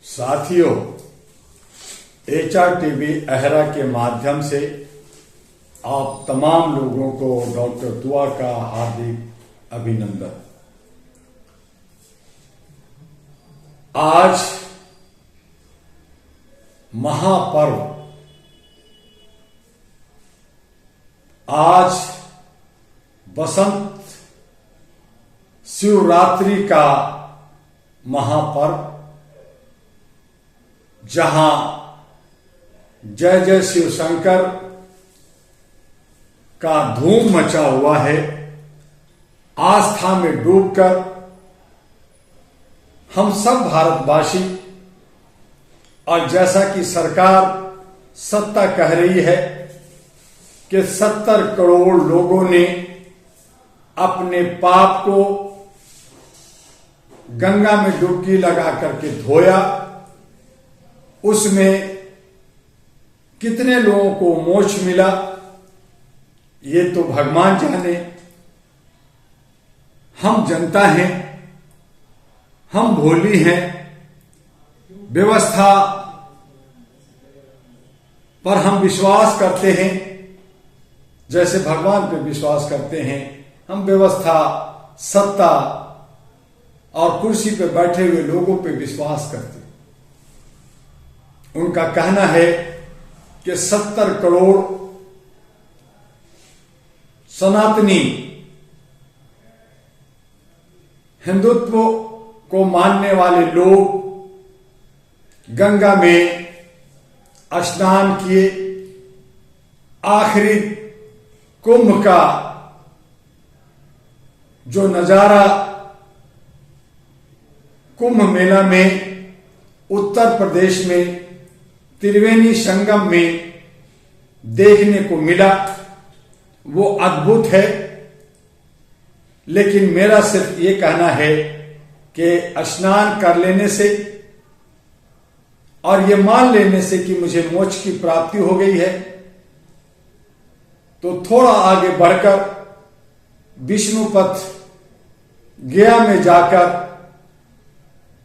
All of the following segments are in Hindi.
साथियों, HRTV अहरा के माध्यम से आप तमाम लोगों को डॉक्टर दुआ का हार्दिक अभिनंदन। आज महापर्व, आज बसंत शिवरात्रि का महापर्व, जहां जय जय शिव शंकर का धूम मचा हुआ है। आस्था में डूबकर हम सब भारतवासी, और जैसा कि सरकार सत्ता कह रही है कि 70 करोड़ लोगों ने अपने पाप को गंगा में डुबकी लगा करके धोया, उसमें कितने लोगों को मोक्ष मिला ये तो भगवान जाने। हम जनता हैं, हम भोली हैं, व्यवस्था पर हम विश्वास करते हैं, जैसे भगवान पे विश्वास करते हैं। हम व्यवस्था, सत्ता और कुर्सी पे बैठे हुए लोगों पे विश्वास करते हैं। उनका कहना है कि 70 करोड़ सनातनी हिंदुत्व को मानने वाले लोग गंगा में स्नान किए। आखिरी कुंभ का जो नजारा कुंभ मेला में उत्तर प्रदेश में त्रिवेणी संगम में देखने को मिला, वो अद्भुत है। लेकिन मेरा सिर्फ ये कहना है कि स्नान कर लेने से और ये मान लेने से कि मुझे मोक्ष की प्राप्ति हो गई है, तो थोड़ा आगे बढ़कर विष्णुपथ गया में जाकर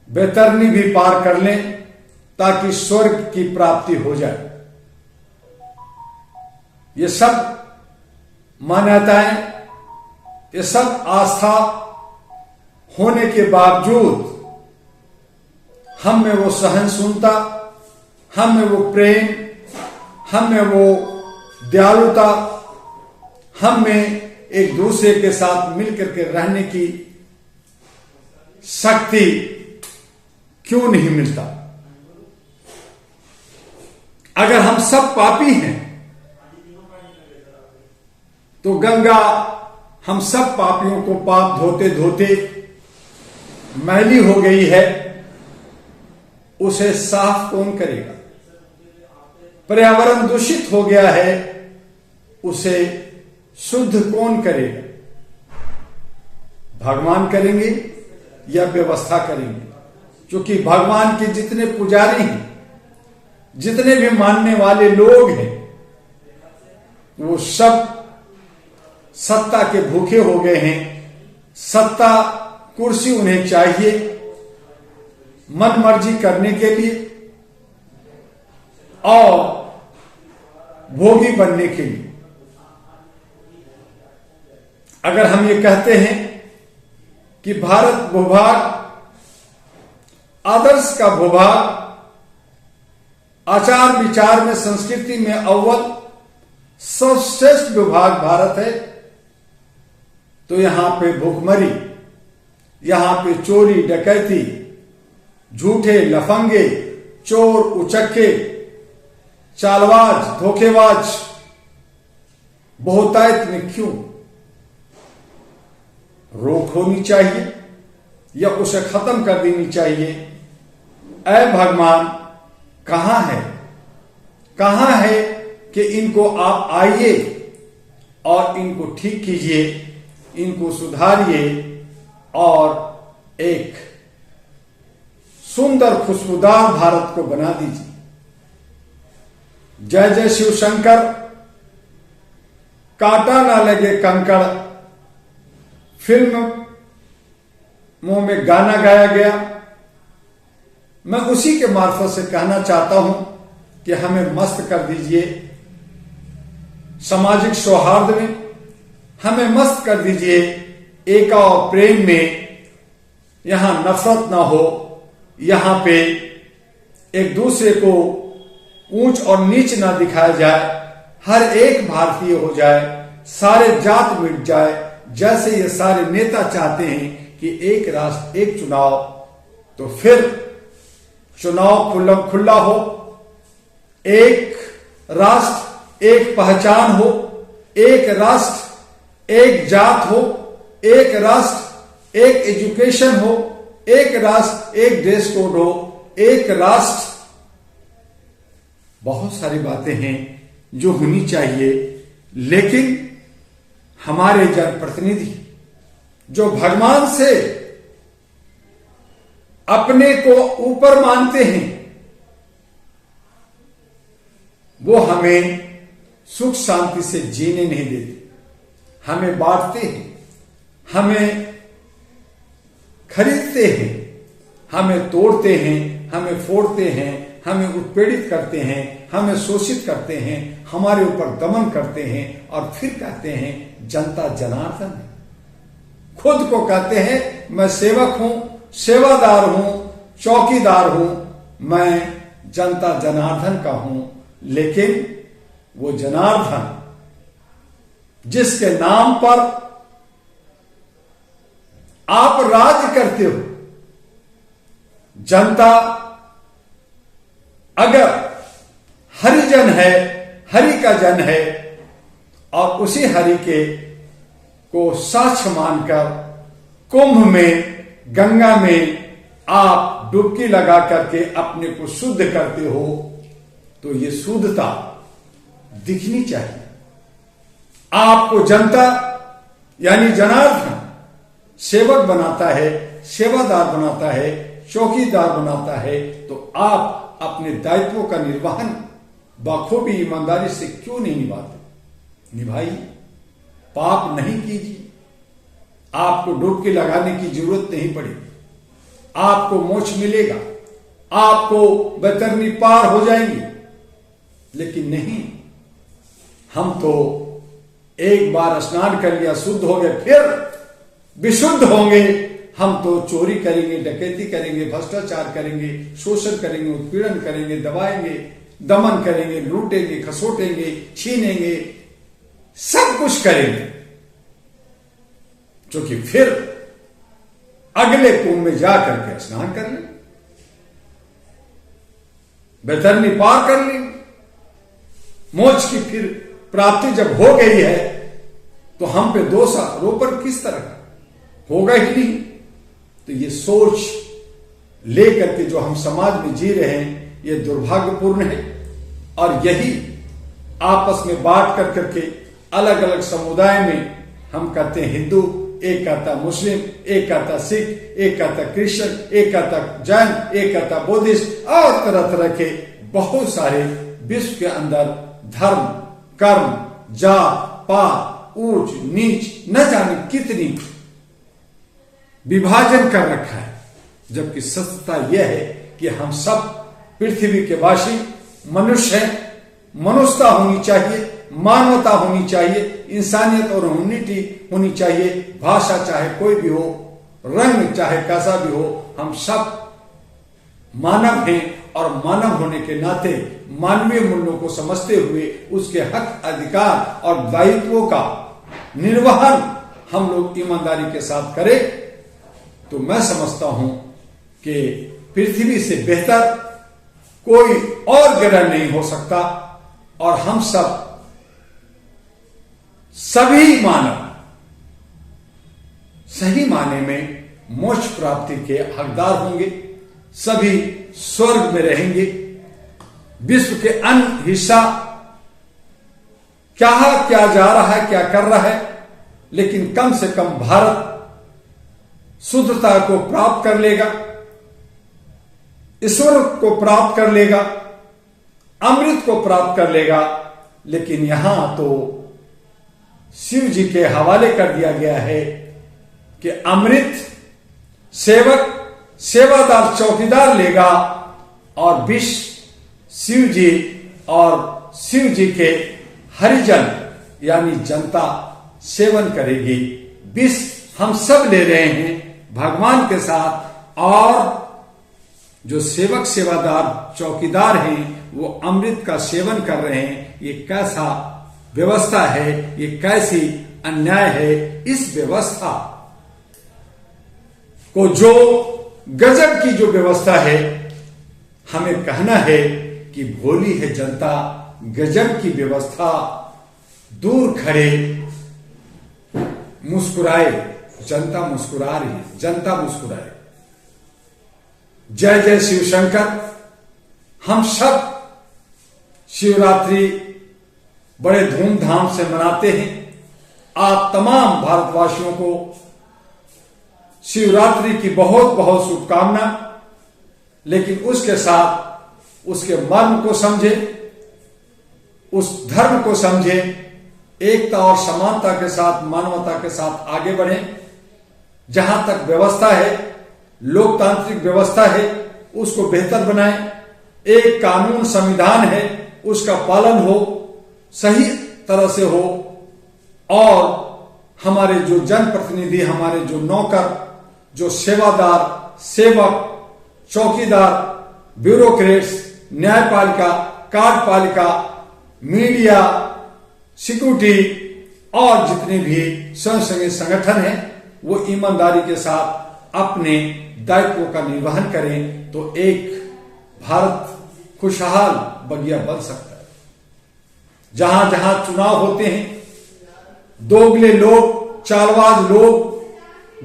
बैतरणी भी पार कर लें ताकि स्वर्ग की प्राप्ति हो जाए। ये सब मान्यताएं, ये सब आस्था होने के बावजूद हम में वो सहनशीलता, हम में वो प्रेम, हम में वो दयालुता, हम में एक दूसरे के साथ मिलकर के रहने की शक्ति क्यों नहीं मिलता? अगर हम सब पापी हैं तो गंगा हम सब पापियों को पाप धोते धोते मैली हो गई है, उसे साफ कौन करेगा? पर्यावरण दूषित हो गया है, उसे शुद्ध कौन करेगा? भगवान करेंगे या व्यवस्था करेंगे? क्योंकि भगवान के जितने पुजारी हैं, जितने भी मानने वाले लोग हैं, वो सब सत्ता के भूखे हो गए हैं। सत्ता, कुर्सी उन्हें चाहिए मन मर्जी करने के लिए और भोगी बनने के लिए। अगर हम ये कहते हैं कि भारत भूभाग आदर्श का भूभाग, आचार विचार में, संस्कृति में अव्वल सर्वश्रेष्ठ विभाग भारत है, तो यहां पे भूखमरी, यहां पे चोरी डकैती, झूठे लफंगे, चोर उचक्के, चालबाज, धोखेबाज बहुतायत में क्यों? रोक होनी चाहिए या उसे खत्म कर देनी चाहिए। ऐ भगवान, कहां है, कहां है कि इनको आप आइए और इनको ठीक कीजिए, इनको सुधारिए और एक सुंदर खुशबूदार भारत को बना दीजिए। जय जय शिव शंकर, कांटा ना लगे कंकड़ फिल्म मुंह में गाना गाया गया। मैं उसी के मार्फत से कहना चाहता हूं कि हमें मस्त कर दीजिए सामाजिक सौहार्द में, हमें मस्त कर दीजिए एका और प्रेम में। यहां नफरत ना हो, यहां पे एक दूसरे को ऊंच और नीच ना दिखाया जाए, हर एक भारतीय हो जाए, सारे जात मिट जाए, जैसे ये सारे नेता चाहते हैं कि एक राष्ट्र एक चुनाव। तो फिर चुनाव खुला हो, एक राष्ट्र एक पहचान हो, एक राष्ट्र एक जात हो, एक राष्ट्र एक एजुकेशन हो, एक राष्ट्र एक ड्रेस कोड हो, एक राष्ट्र। बहुत सारी बातें हैं जो होनी चाहिए, लेकिन हमारे जनप्रतिनिधि जो भगवान से अपने को ऊपर मानते हैं, वो हमें सुख शांति से जीने नहीं देते, हमें बांटते हैं, हमें खरीदते हैं, हमें तोड़ते हैं, हमें फोड़ते हैं, हमें उत्पीड़ित करते हैं, हमें शोषित करते हैं, हमारे ऊपर दमन करते हैं और फिर कहते हैं जनता जनार्दन है। खुद को कहते हैं मैं सेवक हूं, सेवादार हूं, चौकीदार हूं, मैं जनता जनार्दन का हूं। लेकिन वो जनार्दन जिसके नाम पर आप राज करते हो, जनता अगर हरिजन है, हरि का जन है, और उसी हरि के को साक्ष्य मानकर कुंभ में, गंगा में आप डुबकी लगा करके अपने को शुद्ध करते हो, तो ये शुद्धता दिखनी चाहिए। आपको जनता यानी जनार्दन सेवक बनाता है, सेवादार बनाता है, चौकीदार बनाता है, तो आप अपने दायित्वों का निर्वहन बखूबी ईमानदारी से क्यों नहीं निभाते? निभाइए, पाप नहीं कीजिए, आपको डुबकी लगाने की जरूरत नहीं पड़ेगी, आपको मोक्ष मिलेगा, आपको बैतरनी पार हो जाएंगे। लेकिन नहीं, हम तो एक बार स्नान कर लिया, शुद्ध हो गए, फिर विशुद्ध होंगे। हम तो चोरी करेंगे, डकैती करेंगे, भ्रष्टाचार करेंगे, शोषण करेंगे, उत्पीड़न करेंगे, दबाएंगे, दमन करेंगे, लूटेंगे, खसोटेंगे, छीनेंगे, सब कुछ करेंगे, क्योंकि फिर अगले कुंभ में जाकर के स्नान कर लें, बैतरनी पार कर लें। मोक्ष की फिर प्राप्ति जब हो गई है तो हम पे दोष आरोपण किस तरह का होगा ही नहीं। तो ये सोच लेकर के जो हम समाज में जी रहे हैं, ये दुर्भाग्यपूर्ण है। और यही आपस में बांट कर करके अलग अलग समुदाय में हम कहते हैं हिंदू, एक कहता मुस्लिम, एक कहता सिख, एक कहता क्रिश्चियन, एक कहता जैन, एक कहता बुद्धिस्ट, और तरह तरह के बहुत सारे विश्व के अंदर धर्म, कर्म, जात, पात, ऊंच नीच न जाने कितनी विभाजन कर रखा है, जबकि सत्यता यह है कि हम सब पृथ्वी के वासी मनुष्य हैं। मनुष्यता होनी चाहिए, मानवता होनी चाहिए, इंसानियत और ह्यूमैनिटी होनी चाहिए। भाषा चाहे कोई भी हो, रंग चाहे कैसा भी हो, हम सब मानव हैं और मानव होने के नाते मानवीय मूल्यों को समझते हुए उसके हक, अधिकार और दायित्वों का निर्वहन हम लोग ईमानदारी के साथ करें, तो मैं समझता हूं कि पृथ्वी से बेहतर कोई और ग्रह नहीं हो सकता। और हम सब सभी मानव सही माने में मोक्ष प्राप्ति के हकदार होंगे, सभी स्वर्ग में रहेंगे। विश्व के अन्य हिस्सा क्या जा रहा है, क्या कर रहा है, लेकिन कम से कम भारत शुद्धता को प्राप्त कर लेगा, ईश्वर को प्राप्त कर लेगा, अमृत को प्राप्त कर लेगा। लेकिन यहां तो शिव जी के हवाले कर दिया गया है कि अमृत सेवक सेवादार चौकीदार लेगा और विष शिव जी और शिव जी के हरिजन यानी जनता सेवन करेगी। विष हम सब ले रहे हैं भगवान के साथ, और जो सेवक सेवादार चौकीदार हैं वो अमृत का सेवन कर रहे हैं। ये कैसा व्यवस्था है, ये कैसी अन्याय है। इस व्यवस्था को जो गजब की जो व्यवस्था है, हमें कहना है कि भोली है जनता, गजब की व्यवस्था। दूर खड़े मुस्कुराए, जनता मुस्कुरा रही है, जनता मुस्कुराए। जय जय शिव शंकर। हम सब शिवरात्रि बड़े धूमधाम से मनाते हैं। आप तमाम भारतवासियों को शिवरात्रि की बहुत बहुत शुभकामना। लेकिन उसके साथ उसके मर्म को समझे, उस धर्म को समझे, एकता और समानता के साथ, मानवता के साथ आगे बढ़े। जहां तक व्यवस्था है, लोकतांत्रिक व्यवस्था है, उसको बेहतर बनाएं। एक कानून संविधान है, उसका पालन हो, सही तरह से हो। और हमारे जो जनप्रतिनिधि, हमारे जो नौकर, जो सेवादार, सेवक, चौकीदार, ब्यूरोक्रेट्स, न्यायपालिका, कार्यपालिका, मीडिया, सिक्योरिटी और जितने भी स्वयंसेवी संगठन हैं, वो ईमानदारी के साथ अपने दायित्वों का निर्वहन करें तो एक भारत खुशहाल बगिया बन सकता है। जहां जहां चुनाव होते हैं, दोगले लोग, चालबाज लोग,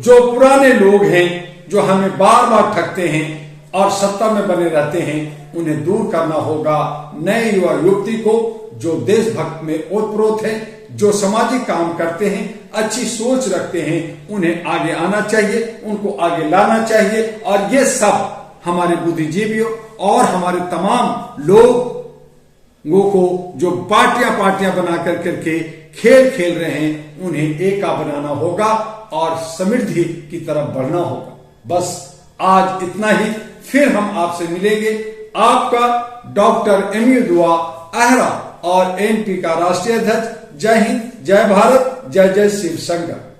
जो पुराने लोग हैं, जो हमें बार बार ठगते हैं और सत्ता में बने रहते हैं, उन्हें दूर करना होगा। नए युवा युवती को जो देशभक्त में ओतप्रोत है, जो सामाजिक काम करते हैं, अच्छी सोच रखते हैं, उन्हें आगे आना चाहिए, उनको आगे लाना चाहिए। और ये सब हमारे बुद्धिजीवियों और हमारे तमाम लोगों को जो पार्टियां बना करके खेल खेल रहे हैं, उन्हें एका बनाना होगा और समृद्धि की तरफ बढ़ना होगा। बस आज इतना ही। फिर हम आपसे मिलेंगे। आपका डॉक्टर एमयू दुआ आहरा और एनपी का राष्ट्रीय अध्यक्ष। जय हिंद, जय भारत, जय जय शिव शंकर।